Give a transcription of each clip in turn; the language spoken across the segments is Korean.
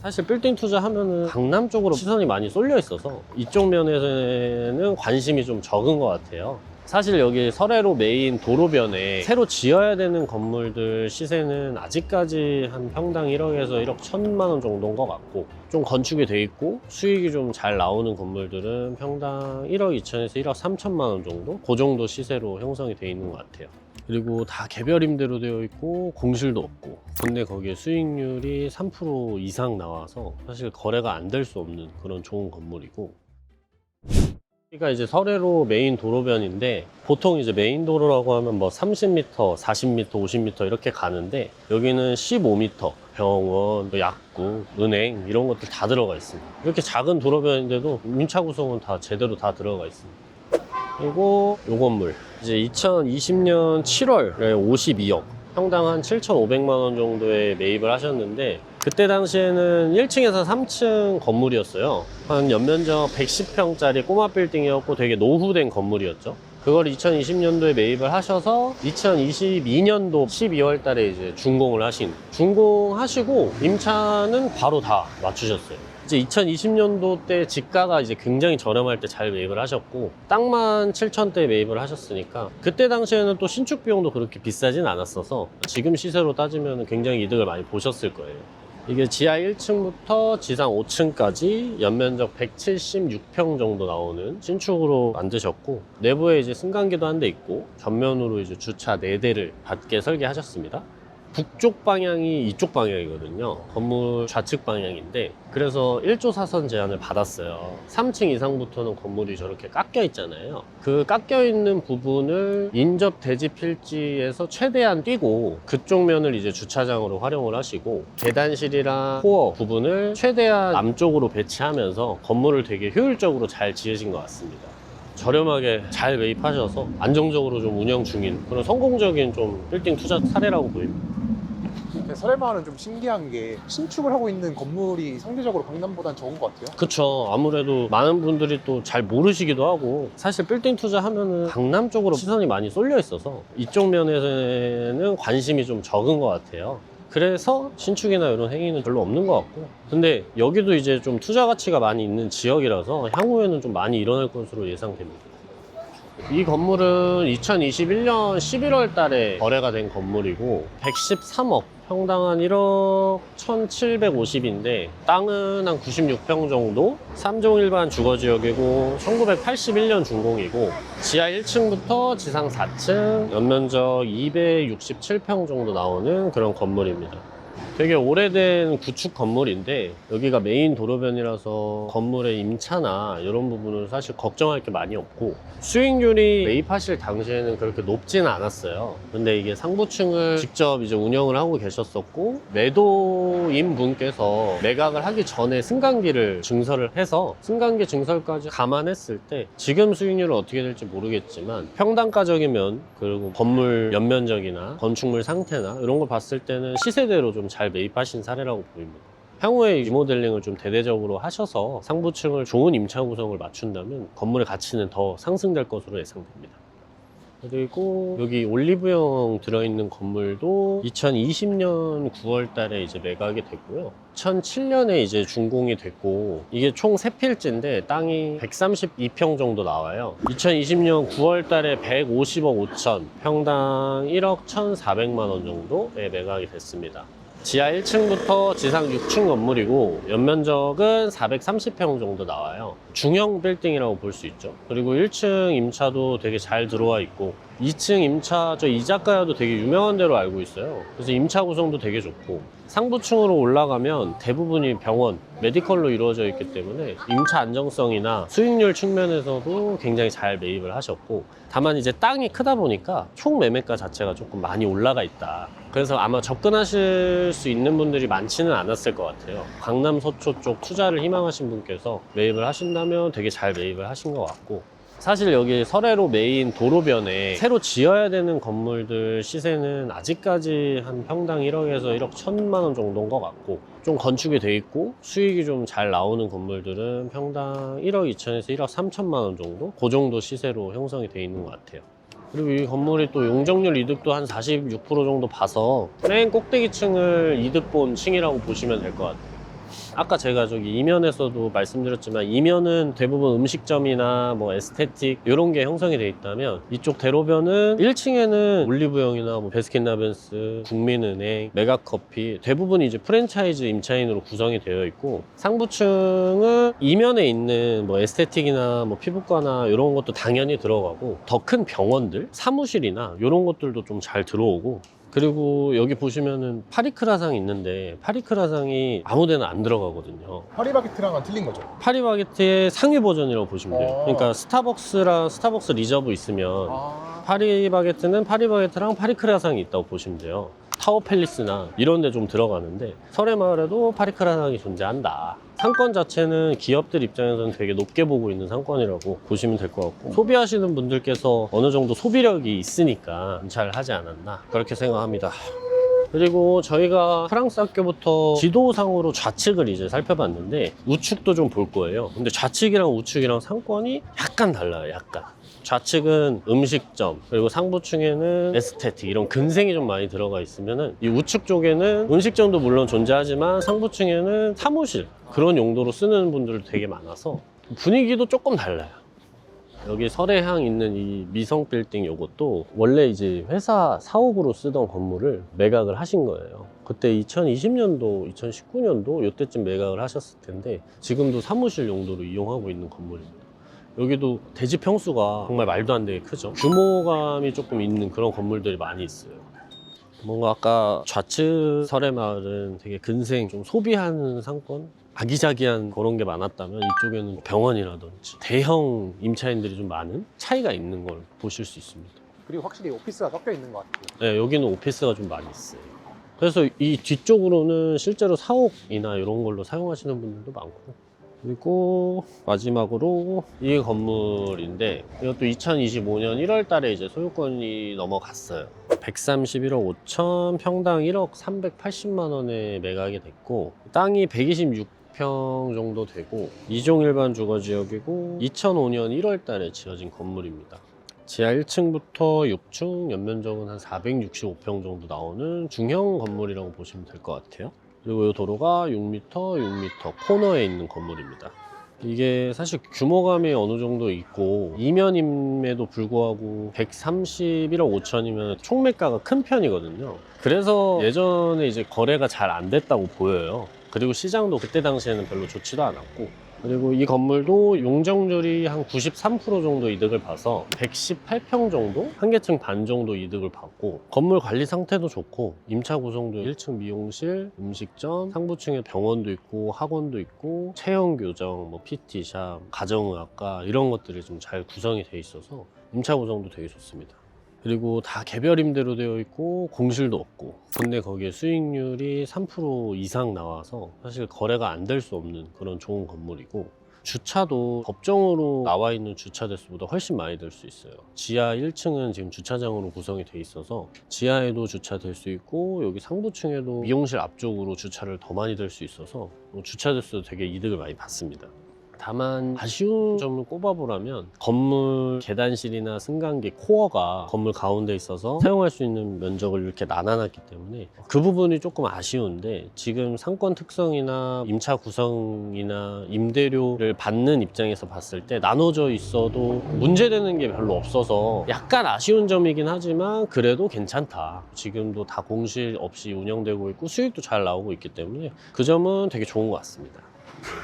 사실 빌딩 투자하면은 강남 쪽으로 시선이 많이 쏠려 있어서 이쪽 면에서는 관심이 좀 적은 것 같아요. 사실 여기 서래로 메인 도로변에 새로 지어야 되는 건물들 시세는 아직까지 한 평당 1억에서 1억 1천만 원 정도인 것 같고, 좀 건축이 돼 있고 수익이 좀 잘 나오는 건물들은 평당 1억 2천에서 1억 3천만 원 정도, 그 정도 시세로 형성이 돼 있는 것 같아요. 그리고 다 개별 임대로 되어 있고 공실도 없고, 근데 거기에 수익률이 3% 이상 나와서 사실 거래가 안 될 수 없는 그런 좋은 건물이고, 여기가 이제 서래로 메인 도로변인데, 보통 이제 메인 도로라고 하면 뭐 30m, 40m, 50m 이렇게 가는데, 여기는 15m, 병원, 약국, 은행 이런 것들 다 들어가 있습니다. 이렇게 작은 도로변인데도 임차 구성은 다 제대로 다 들어가 있습니다. 그리고 요 건물 이제 2020년 7월에 52억, 평당 한 7,500만 원 정도에 매입을 하셨는데, 그때 당시에는 1층에서 3층 건물이었어요. 한 연면적 110평짜리 꼬마 빌딩이었고 되게 노후된 건물이었죠. 그걸 2020년도에 매입을 하셔서 2022년도 12월 달에 이제 준공을 준공하시고 임차는 바로 다 맞추셨어요. 이제 2020년도 때 지가가 이제 굉장히 저렴할 때 잘 매입을 하셨고, 땅만 7천대에 매입을 하셨으니까 그때 당시에는 또 신축 비용도 그렇게 비싸진 않았어서 지금 시세로 따지면 굉장히 이득을 많이 보셨을 거예요. 이게 지하 1층부터 지상 5층까지 연면적 176평 정도 나오는 신축으로 만드셨고, 내부에 이제 승강기도 한 대 있고 전면으로 이제 주차 4대를 받게 설계하셨습니다. 북쪽 방향이 이쪽 방향이거든요. 건물 좌측 방향인데, 그래서 1조 사선 제한을 받았어요. 3층 이상부터는 건물이 저렇게 깎여 있잖아요. 그 깎여 있는 부분을 인접 대지 필지에서 최대한 띄고 그쪽 면을 이제 주차장으로 활용을 하시고, 계단실이랑 코어 부분을 최대한 남쪽으로 배치하면서 건물을 되게 효율적으로 잘 지으신 것 같습니다. 저렴하게 잘 매입하셔서 안정적으로 좀 운영 중인 그런 성공적인 좀 빌딩 투자 사례라고 보입니다. 서래마을은 좀 신기한 게 신축을 하고 있는 건물이 상대적으로 강남보단 적은 것 같아요. 그쵸. 아무래도 많은 분들이 또 잘 모르시기도 하고, 사실 빌딩 투자하면은 강남 쪽으로 시선이 많이 쏠려 있어서 이쪽 면에서는 관심이 좀 적은 것 같아요. 그래서 신축이나 이런 행위는 별로 없는 것 같고, 근데 여기도 이제 좀 투자 가치가 많이 있는 지역이라서 향후에는 좀 많이 일어날 것으로 예상됩니다. 이 건물은 2021년 11월 달에 거래가 된 건물이고 113억, 평당 한 1억 1,750인데 땅은 한 96평 정도, 3종 일반 주거지역이고 1981년 준공이고, 지하 1층부터 지상 4층, 연면적 267평 정도 나오는 그런 건물입니다. 되게 오래된 구축 건물인데, 여기가 메인 도로변이라서 건물의 임차나 이런 부분은 사실 걱정할 게 많이 없고, 수익률이 매입하실 당시에는 그렇게 높지는 않았어요. 근데 이게 상부층을 직접 이제 운영을 하고 계셨었고, 매도인 분께서 매각을 하기 전에 승강기를 증설을 해서 승강기 증설까지 감안했을 때 지금 수익률은 어떻게 될지 모르겠지만, 평당가적이면, 그리고 건물 연면적이나 건축물 상태나 이런 거 봤을 때는 시세대로 좀 잘 매입하신 사례라고 보입니다. 향후에 리모델링을 좀 대대적으로 하셔서 상부층을 좋은 임차 구성을 맞춘다면 건물의 가치는 더 상승될 것으로 예상됩니다. 그리고 여기 올리브영 들어있는 건물도 2020년 9월 달에 이제 매각이 됐고요. 2007년에 이제 준공이 됐고, 이게 총 3필지인데 땅이 132평 정도 나와요. 2020년 9월 달에 150억 5천, 평당 1억 1,400만 원 정도에 매각이 됐습니다. 지하 1층부터 지상 6층 건물이고 연면적은 430평 정도 나와요. 중형 빌딩이라고 볼 수 있죠. 그리고 1층 임차도 되게 잘 들어와 있고, 2층 임차, 저 이자카야도 되게 유명한 데로 알고 있어요. 그래서 임차 구성도 되게 좋고, 상부층으로 올라가면 대부분이 병원, 메디컬로 이루어져 있기 때문에 임차 안정성이나 수익률 측면에서도 굉장히 잘 매입을 하셨고, 다만 이제 땅이 크다 보니까 총 매매가 자체가 조금 많이 올라가 있다. 그래서 아마 접근하실 수 있는 분들이 많지는 않았을 것 같아요. 강남 서초 쪽 투자를 희망하신 분께서 매입을 하신다면 되게 잘 매입을 하신 것 같고, 사실 여기 서래로 메인 도로변에 새로 지어야 되는 건물들 시세는 아직까지 한 평당 1억에서 1억 1천만 원 정도인 것 같고, 좀 건축이 돼 있고 수익이 좀 잘 나오는 건물들은 평당 1억 2천에서 1억 3천만 원 정도, 그 정도 시세로 형성이 돼 있는 것 같아요. 그리고 이 건물이 또 용적률 이득도 한 46% 정도 봐서 맨 꼭대기층을 이득 본 층이라고 보시면 될 것 같아요. 아까 제가 저기 이면에서도 말씀드렸지만 이면은 대부분 음식점이나 뭐 에스테틱 이런 게 형성이 돼 있다면 이쪽 대로변은 1층에는 올리브영이나 뭐 베스킨라빈스, 국민은행, 메가커피 대부분 이제 프랜차이즈 임차인으로 구성이 되어 있고 상부층은 이면에 있는 뭐 에스테틱이나 뭐 피부과나 이런 것도 당연히 들어가고 더 큰 병원들, 사무실이나 이런 것들도 좀 잘 들어오고 그리고 여기 보시면은 파리크라상 있는데 파리크라상이 아무데나 안 들어가거든요. 파리바게트랑은 틀린 거죠? 파리바게트의 상위 버전이라고 보시면 돼요. 아. 그러니까 스타벅스랑 스타벅스 리저브 있으면 아, 파리바게트는 파리바게트랑 파리크라상이 있다고 보시면 돼요. 타워 팰리스나 이런 데 좀 들어가는데 설해마을에도 파리크라상이 존재한다. 상권 자체는 기업들 입장에서는 되게 높게 보고 있는 상권이라고 보시면 될 것 같고 소비하시는 분들께서 어느 정도 소비력이 있으니까 잘 하지 않았나 그렇게 생각합니다. 그리고 저희가 프랑스 학교부터 지도상으로 좌측을 이제 살펴봤는데 우측도 좀 볼 거예요. 근데 좌측이랑 우측이랑 상권이 약간 달라요. 약간. 좌측은 음식점 그리고 상부층에는 에스테틱 이런 근생이 좀 많이 들어가 있으면은 이 우측 쪽에는 음식점도 물론 존재하지만 상부층에는 사무실 그런 용도로 쓰는 분들도 되게 많아서 분위기도 조금 달라요. 여기 설해향 있는 이 미성 빌딩 요것도 원래 이제 회사 사옥으로 쓰던 건물을 매각을 하신 거예요. 그때 2020년도, 2019년도 이때쯤 매각을 하셨을 텐데 지금도 사무실 용도로 이용하고 있는 건물입니다. 여기도 대지 평수가 정말 말도 안 되게 크죠. 규모감이 조금 있는 그런 건물들이 많이 있어요. 뭔가 아까 좌측 설해마을은 되게 근생, 좀 소비하는 상권? 아기자기한 그런 게 많았다면 이쪽에는 병원이라든지 대형 임차인들이 좀 많은 차이가 있는 걸 보실 수 있습니다. 그리고 확실히 오피스가 섞여 있는 것 같아요. 네, 여기는 오피스가 좀 많이 있어요. 그래서 이 뒤쪽으로는 실제로 사옥이나 이런 걸로 사용하시는 분들도 많고 그리고 마지막으로 이 건물인데 이것도 2025년 1월 달에 이제 소유권이 넘어갔어요. 131억 5천, 평당 1억 380만 원에 매각이 됐고 땅이 126평 정도 되고 2종 일반 주거지역이고 2005년 1월 달에 지어진 건물입니다. 지하 1층부터 6층, 연면적은 한 465평 정도 나오는 중형 건물이라고 보시면 될 것 같아요. 그리고 이 도로가 6m, 6m 코너에 있는 건물입니다. 이게 사실 규모감이 어느 정도 있고 이면임에도 불구하고 131억 5천이면 총매가가 큰 편이거든요. 그래서 예전에 이제 거래가 잘 안 됐다고 보여요. 그리고 시장도 그때 당시에는 별로 좋지도 않았고 그리고 이 건물도 용적률이 한 93% 정도 이득을 봐서 118평 정도? 한 개층 반 정도 이득을 받고 건물 관리 상태도 좋고 임차 구성도 1층 미용실, 음식점, 상부층에 병원도 있고 학원도 있고 체형 교정, 뭐 PT샵, 가정의학과 이런 것들이 좀 잘 구성이 돼 있어서 임차 구성도 되게 좋습니다. 그리고 다 개별 임대로 되어 있고 공실도 없고 근데 거기에 수익률이 3% 이상 나와서 사실 거래가 안 될 수 없는 그런 좋은 건물이고 주차도 법정으로 나와 있는 주차 대수보다 훨씬 많이 될 수 있어요. 지하 1층은 지금 주차장으로 구성이 돼 있어서 지하에도 주차될 수 있고 여기 상부층에도 미용실 앞쪽으로 주차를 더 많이 될 수 있어서 주차 대수도 되게 이득을 많이 받습니다. 다만 아쉬운 점을 꼽아보라면 건물 계단실이나 승강기 코어가 건물 가운데 있어서 사용할 수 있는 면적을 이렇게 나눠놨기 때문에 그 부분이 조금 아쉬운데 지금 상권 특성이나 임차 구성이나 임대료를 받는 입장에서 봤을 때 나눠져 있어도 문제되는 게 별로 없어서 약간 아쉬운 점이긴 하지만 그래도 괜찮다. 지금도 다 공실 없이 운영되고 있고 수익도 잘 나오고 있기 때문에 그 점은 되게 좋은 것 같습니다.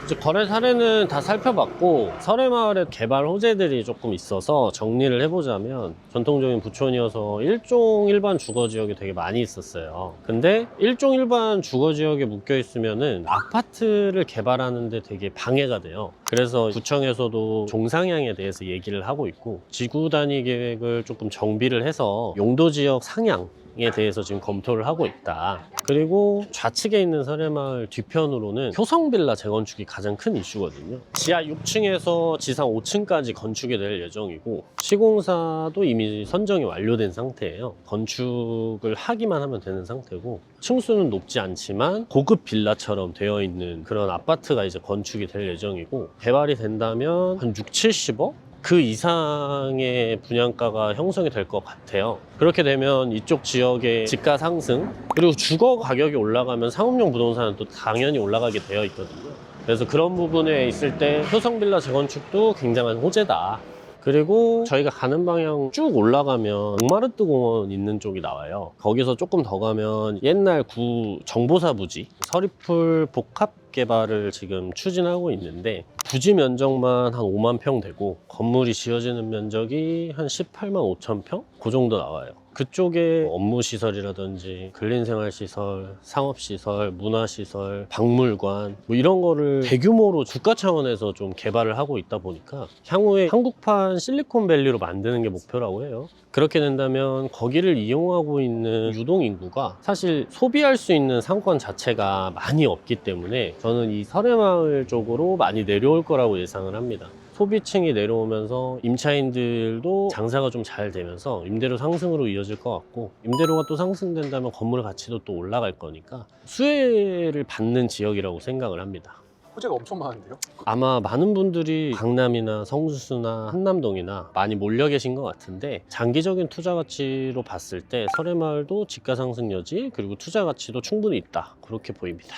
이제 거래 사례는 다 살펴봤고 설해마을에 개발 호재들이 조금 있어서 정리를 해보자면 전통적인 부촌이어서 일종 일반 주거지역이 되게 많이 있었어요. 근데 일종 일반 주거지역에 묶여 있으면은 아파트를 개발하는데 되게 방해가 돼요. 그래서 구청에서도 종상향에 대해서 얘기를 하고 있고 지구 단위 계획을 조금 정비를 해서 용도지역 상향 에 대해서 지금 검토를 하고 있다. 그리고 좌측에 있는 설해마을 뒤편으로는 효성빌라 재건축이 가장 큰 이슈거든요. 지하 6층에서 지상 5층까지 건축이 될 예정이고 시공사도 이미 선정이 완료된 상태예요. 건축을 하기만 하면 되는 상태고 층수는 높지 않지만 고급 빌라처럼 되어 있는 그런 아파트가 이제 건축이 될 예정이고 개발이 된다면 한 6, 70억? 그 이상의 분양가가 형성이 될 것 같아요. 그렇게 되면 이쪽 지역의 집가 상승, 그리고 주거 가격이 올라가면 상업용 부동산은 또 당연히 올라가게 되어 있거든요. 그래서 그런 부분에 있을 때 효성빌라 재건축도 굉장한 호재다. 그리고 저희가 가는 방향 쭉 올라가면 옥마르트 공원 있는 쪽이 나와요. 거기서 조금 더 가면 옛날 구 정보사 부지 서리풀 복합 개발을 지금 추진하고 있는데, 부지 면적만 한 5만 평 되고 건물이 지어지는 면적이 한 18만 5천 평? 그 정도 나와요. 그쪽에 업무시설이라든지 근린생활시설, 상업시설, 문화시설, 박물관 뭐 이런 거를 대규모로 국가 차원에서 좀 개발을 하고 있다 보니까 향후에 한국판 실리콘밸리로 만드는 게 목표라고 해요. 그렇게 된다면 거기를 이용하고 있는 유동인구가 사실 소비할 수 있는 상권 자체가 많이 없기 때문에 저는 이 설해마을 쪽으로 많이 내려올 거라고 예상을 합니다. 소비층이 내려오면서 임차인들도 장사가 좀 잘 되면서 임대료 상승으로 이어질 것 같고, 임대료가 또 상승된다면 건물 가치도 또 올라갈 거니까 수혜를 받는 지역이라고 생각을 합니다. 호재가 엄청 많은데요? 아마 많은 분들이 강남이나 성수나 한남동이나 많이 몰려 계신 것 같은데, 장기적인 투자 가치로 봤을 때 설해마을도 집가 상승 여지, 그리고 투자 가치도 충분히 있다, 그렇게 보입니다.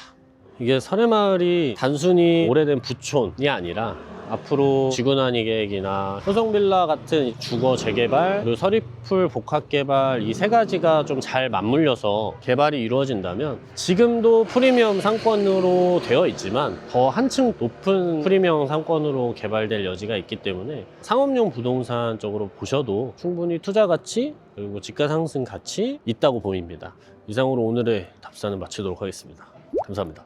이게 설해마을이 단순히 오래된 부촌이 아니라 앞으로 지구난이 계획이나 효성빌라 같은 주거 재개발, 그리고 서리풀 복합 개발, 이 세 가지가 좀 잘 맞물려서 개발이 이루어진다면 지금도 프리미엄 상권으로 되어 있지만 더 한층 높은 프리미엄 상권으로 개발될 여지가 있기 때문에 상업용 부동산 쪽으로 보셔도 충분히 투자 가치, 그리고 집가 상승 가치 있다고 보입니다. 이상으로 오늘의 답사는 마치도록 하겠습니다. 감사합니다.